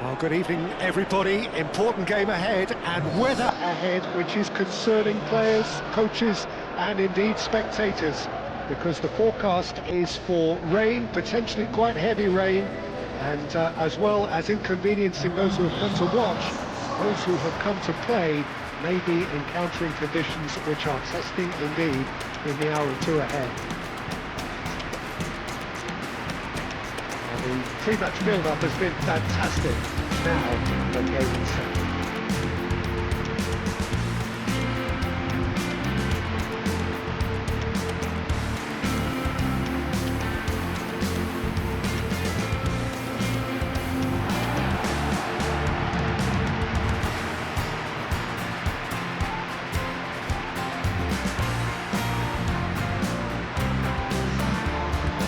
Well, good evening, everybody. Important game ahead and weather ahead, which is concerning players, coaches, and indeed spectators, because the forecast is for rain, potentially quite heavy rain, and as well as inconveniencing those who have come to watch, those who have come to play may be encountering conditions which are testing indeed in the hour or two ahead. The pre-match build-up has been fantastic. Now, the game is set.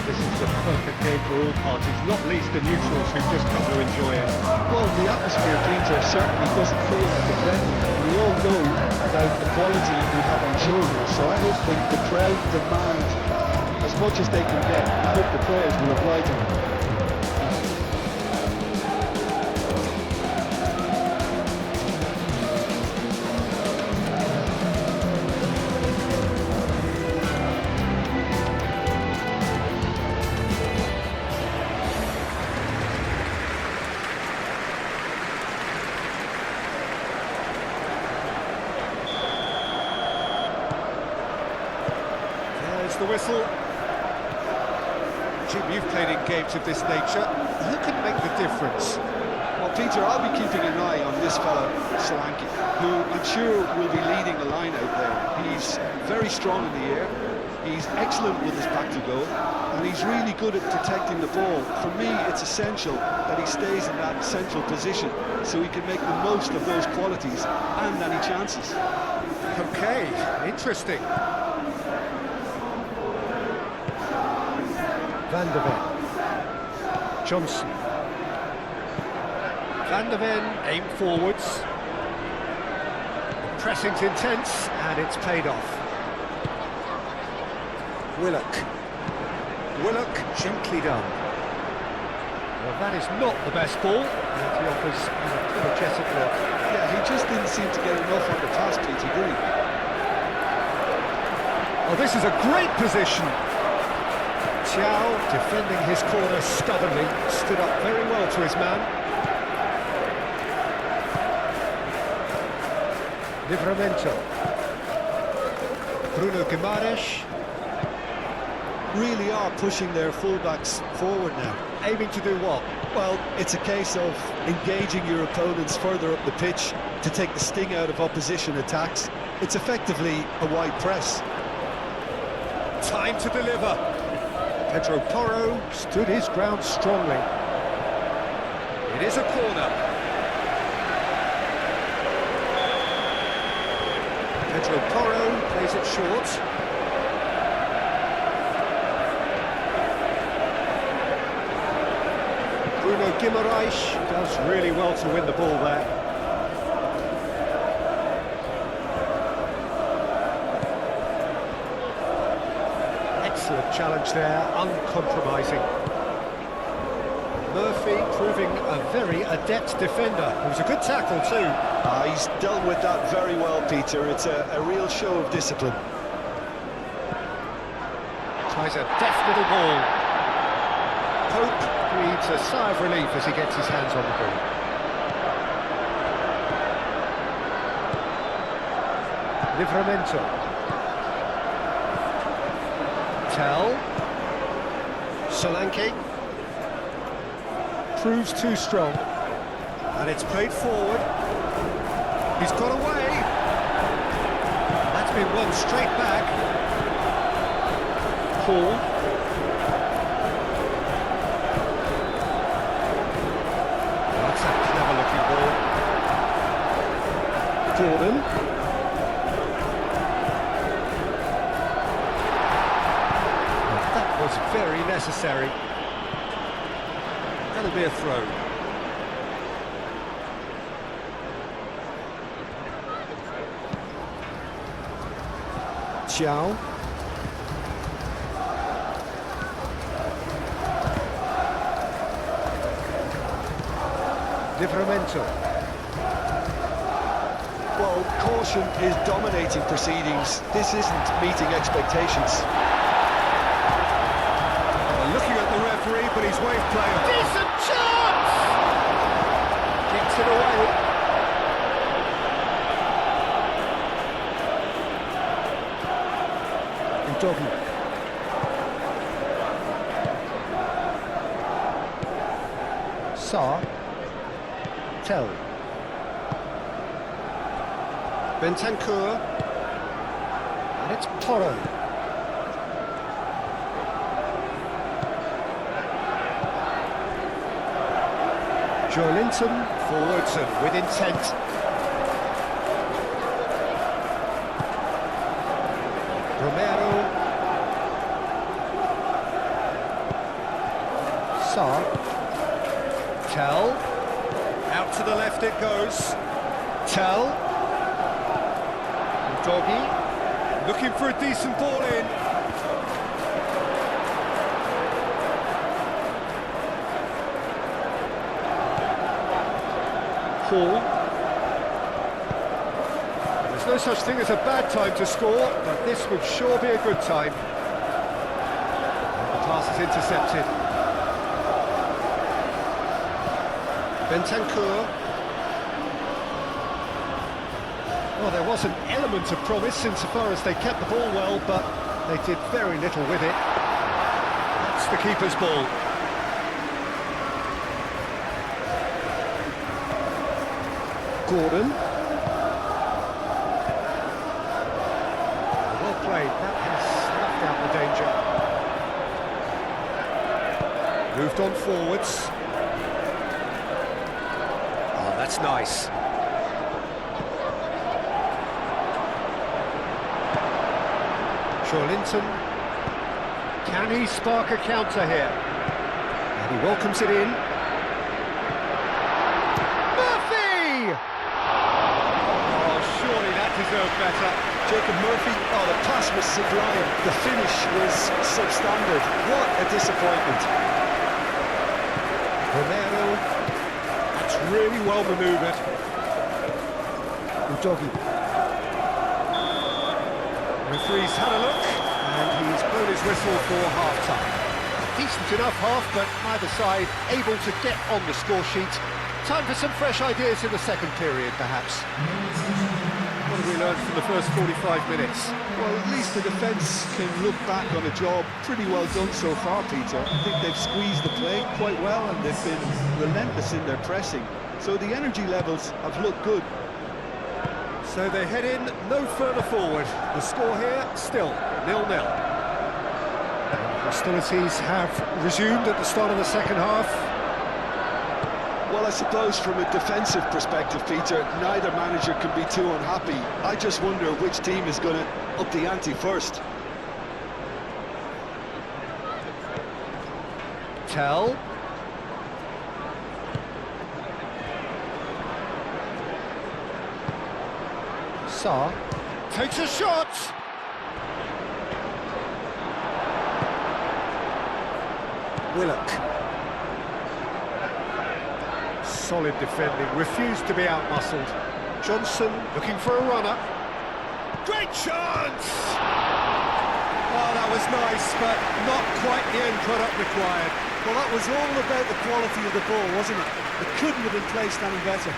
This is a perfect game for all parties, not least the neutrals who've just come to enjoy it. Well, the atmosphere, Peter, certainly doesn't feel like a friendly. We all know about the quality we have on show here, so I hope the crowd demand as much as they can get. I hope the players will oblige them. There's the whistle. Jim, you've played in games of this nature. Who can make the difference? Well, Peter, I'll be keeping an eye on this fella, Solanke, who I'm sure will be leading the line out there. He's very strong in the air, he's excellent with his back to goal, and he's really good at protecting the ball. For me, it's essential that he stays in that central position so he can make the most of those qualities and any chances. Okay, interesting. Van der Ven. Johnson. Van der Ven aim forwards. Pressing's intense and it's paid off. Willock. Willock gently done. Well, that is not the best ball, and he offers an apologetic look. Yeah, he just didn't seem to get enough on the pass, Peter, did he? Oh, this is a great position. Thiaw, defending his corner stubbornly, stood up very well to his man. Livramento. Bruno Guimaraes. Really are pushing their fullbacks forward now. Aiming to do what? Well, it's a case of engaging your opponents further up the pitch to take the sting out of opposition attacks. It's effectively a wide press. Time to deliver. Pedro Porro stood his ground strongly. It is a corner. Pedro Porro plays it short. Bruno Guimaraes does really well to win the ball there. Excellent challenge there, uncompromising. Murphy proving a very adept defender. It was a good tackle too. He's dealt with that very well, Peter. It's a real show of discipline. Tries a deft little ball. Pope breathes a sigh of relief as he gets his hands on the ball. Livramento. Tell. Solanke. Proves too strong. And it's played forward. He's got away. That's been won straight back. Paul. That's a clever looking ball. Gordon. Was very necessary. That'll be a throw. Thiaw. Livramento. Well, caution is dominating proceedings. This isn't meeting expectations. Looking at the referee, but he's waved play. Decent chance! Kicks it away. Udogi. Sarr. Tell. Bentancur. And it's Porro. Joelinton forwards and with intent. Romero. Sarr. Tell. Out to the left it goes. Tell. Doggy. Looking for a decent ball in. There's no such thing as a bad time to score, but this would sure be a good time. And the pass is intercepted. Bentancur. Well, there was an element of promise insofar as they kept the ball well, but they did very little with it. That's the keeper's ball. Gordon. Well played, that has snuffed out the danger. Moved on forwards. Oh, that's nice. Joelinton. Can he spark a counter here? And he welcomes it in. Deserved better. Jacob Murphy, oh, the pass was sublime. The finish was substandard. What a disappointment. Romero. That's really well manoeuvred. Udogi. Referee's had a look, and he's blown his whistle for half-time. Decent enough half, but neither side able to get on the score sheet. Time for some fresh ideas in the second period, perhaps. What have we learned from the first 45 minutes? Well, at least the defence can look back on a job pretty well done so far, Peter. I think they've squeezed the play quite well and they've been relentless in their pressing. So the energy levels have looked good. So they head in no further forward. The score here, still 0-0. Hostilities have resumed at the start of the second half. Well, I suppose from a defensive perspective, Peter, neither manager can be too unhappy. I just wonder which team is going to up the ante first. Tell. Sarr takes a shot. Willock. Solid defending, refused to be out-muscled. Johnson looking for a runner. Great chance! Oh, that was nice, but not quite the end product required. Well, that was all about the quality of the ball, wasn't it? It couldn't have been placed any better.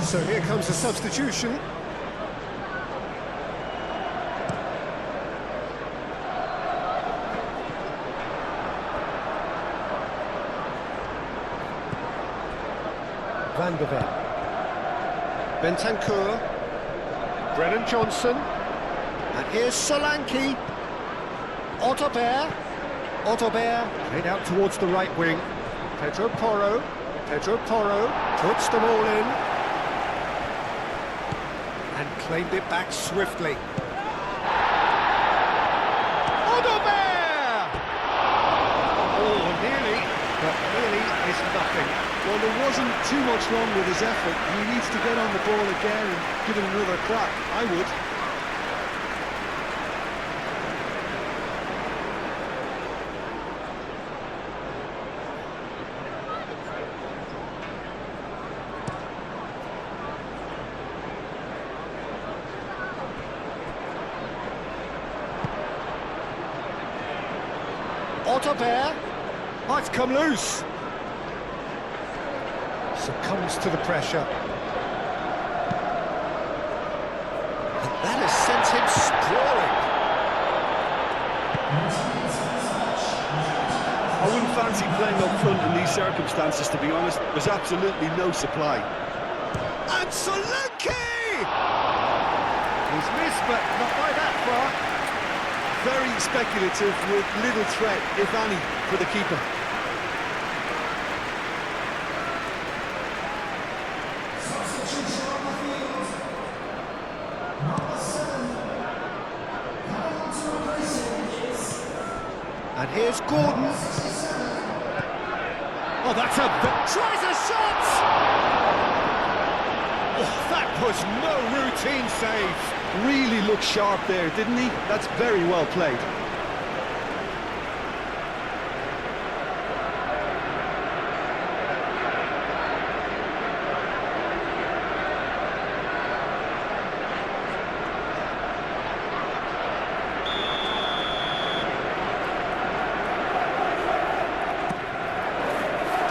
So here comes the substitution. Van der Ven. Bentancur. Brennan Johnson. And here's Solanke. Ottober. Played out towards the right wing. Pedro Porro puts them all in. And claimed it back swiftly. Ottober! Oh, nearly, but nearly is nothing. Well, there wasn't too much wrong with his effort. He needs to get on the ball again and give it another crack. I would. Aubert. Might come loose. Succumbs to the pressure. And that has sent him sprawling. I wouldn't fancy playing up front in these circumstances, to be honest. There's absolutely no supply. And Solanke! He's missed, but not by that far. Very speculative with little threat, if any, for the keeper. And here's Gordon. Oh, that's a... Tries a shot! Oh, that was no routine save. Really looked sharp there, didn't he? That's very well played.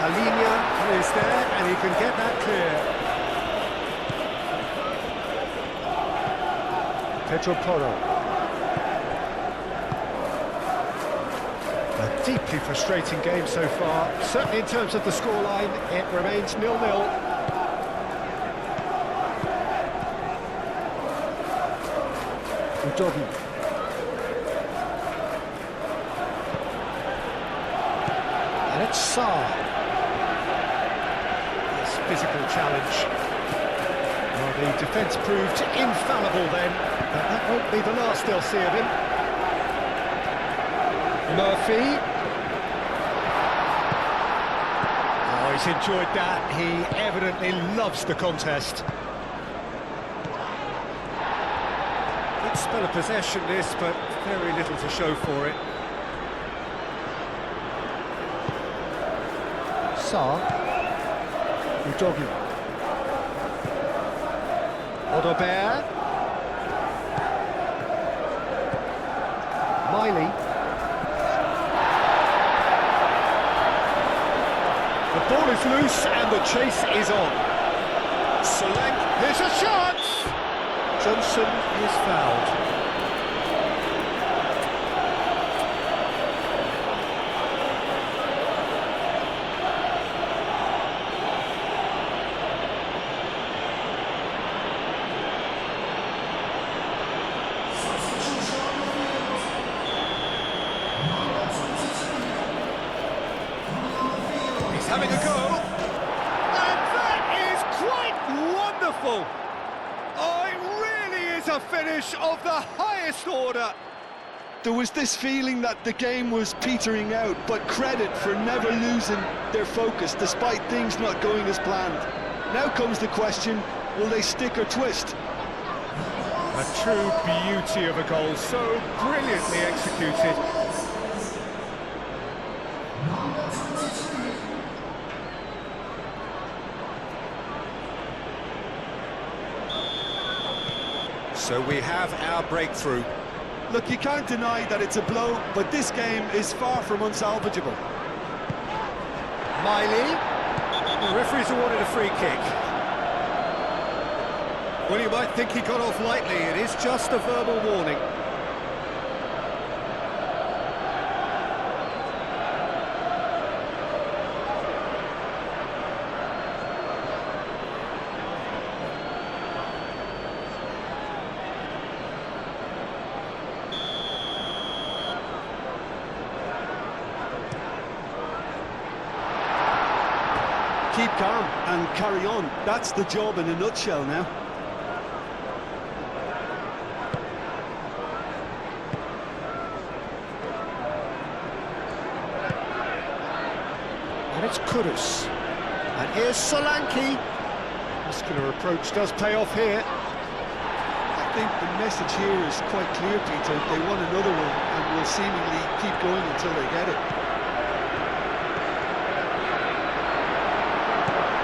Alinia is there, and he can get that clear. Pedro Porro. A deeply frustrating game so far. Certainly in terms of the scoreline, it remains 0-0. Udogi. And it's Sarr. This physical challenge. Well, the defence proved infallible then, but that won't be the last they'll see of him. Murphy. Oh, he's enjoyed that. He evidently loves the contest. Good spell of possession this, but very little to show for it. Sarr. Udogi. Aubert. Miley. The ball is loose and the chase is on. Solanke, there's a shot! Johnson is fouled. Having a go, and that is quite wonderful. Oh, it really is a finish of the highest order. There was this feeling that the game was petering out, but credit for never losing their focus despite things not going as planned. Now comes the question, will they stick or twist? A true beauty of a goal, so brilliantly executed. So we have our breakthrough. Look, you can't deny that it's a blow, but this game is far from unsalvageable. Miley. The referee's awarded a free kick. Well, you might think he got off lightly. It is just a verbal warning. Keep calm and carry on. That's the job in a nutshell now. And it's Kudus. And here's Solanke. Muscular approach does pay off here. I think the message here is quite clear, Peter. They want another one and will seemingly keep going until they get it.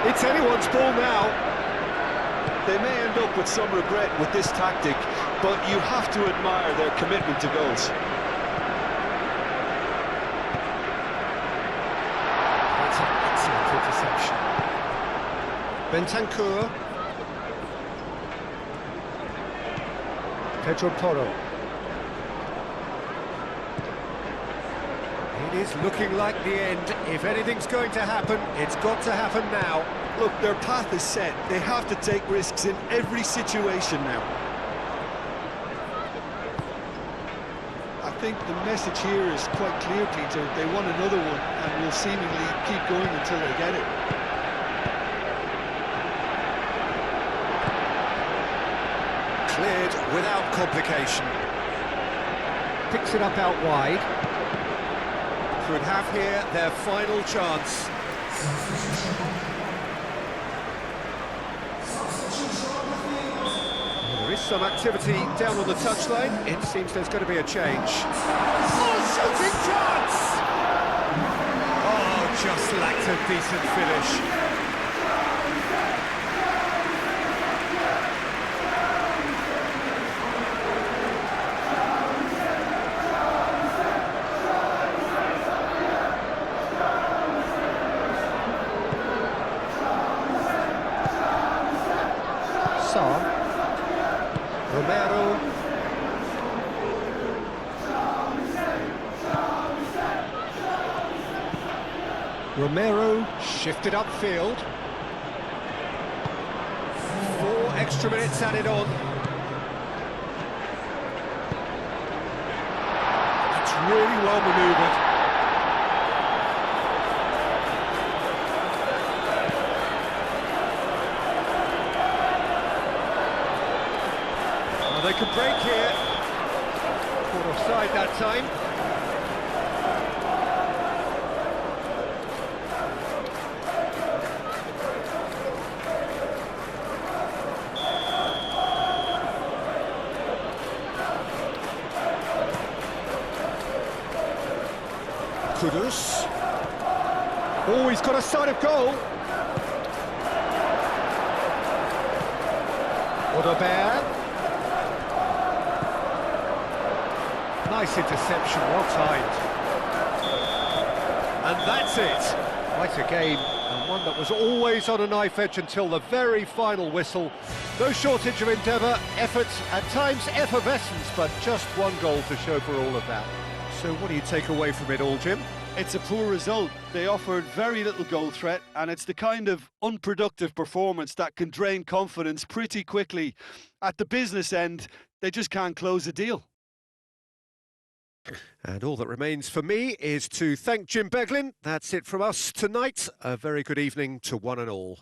It's anyone's ball now. They may end up with some regret with this tactic, but you have to admire their commitment to goals. Bentancur. Pedro Porro. It is looking like the end. If anything's going to happen, it's got to happen now. Look, their path is set. They have to take risks in every situation now. I think the message here is quite clear, Peter. They want another one and will seemingly keep going until they get it. Cleared without complication. Picks it up out wide. Could have here their final chance. There is some activity down on the touchline. It seems there's going to be a change. Oh, shooting chance! Oh, just lacked a decent finish. Romero. Romero shifted upfield. 4 extra minutes added on. That's really well manoeuvred. They could break here. Caught offside that time. Kudus. Oh, he's got a sight of goal. Odobert. Nice interception, well timed. And that's it. Quite a game, and one that was always on a knife edge until the very final whistle. No shortage of endeavour, effort, at times effervescence, but just one goal to show for all of that. So what do you take away from it all, Jim? It's a poor result. They offered very little goal threat, and it's the kind of unproductive performance that can drain confidence pretty quickly. At the business end, they just can't close a deal. And all that remains for me is to thank Jim Beglin. That's it from us tonight. A very good evening to one and all.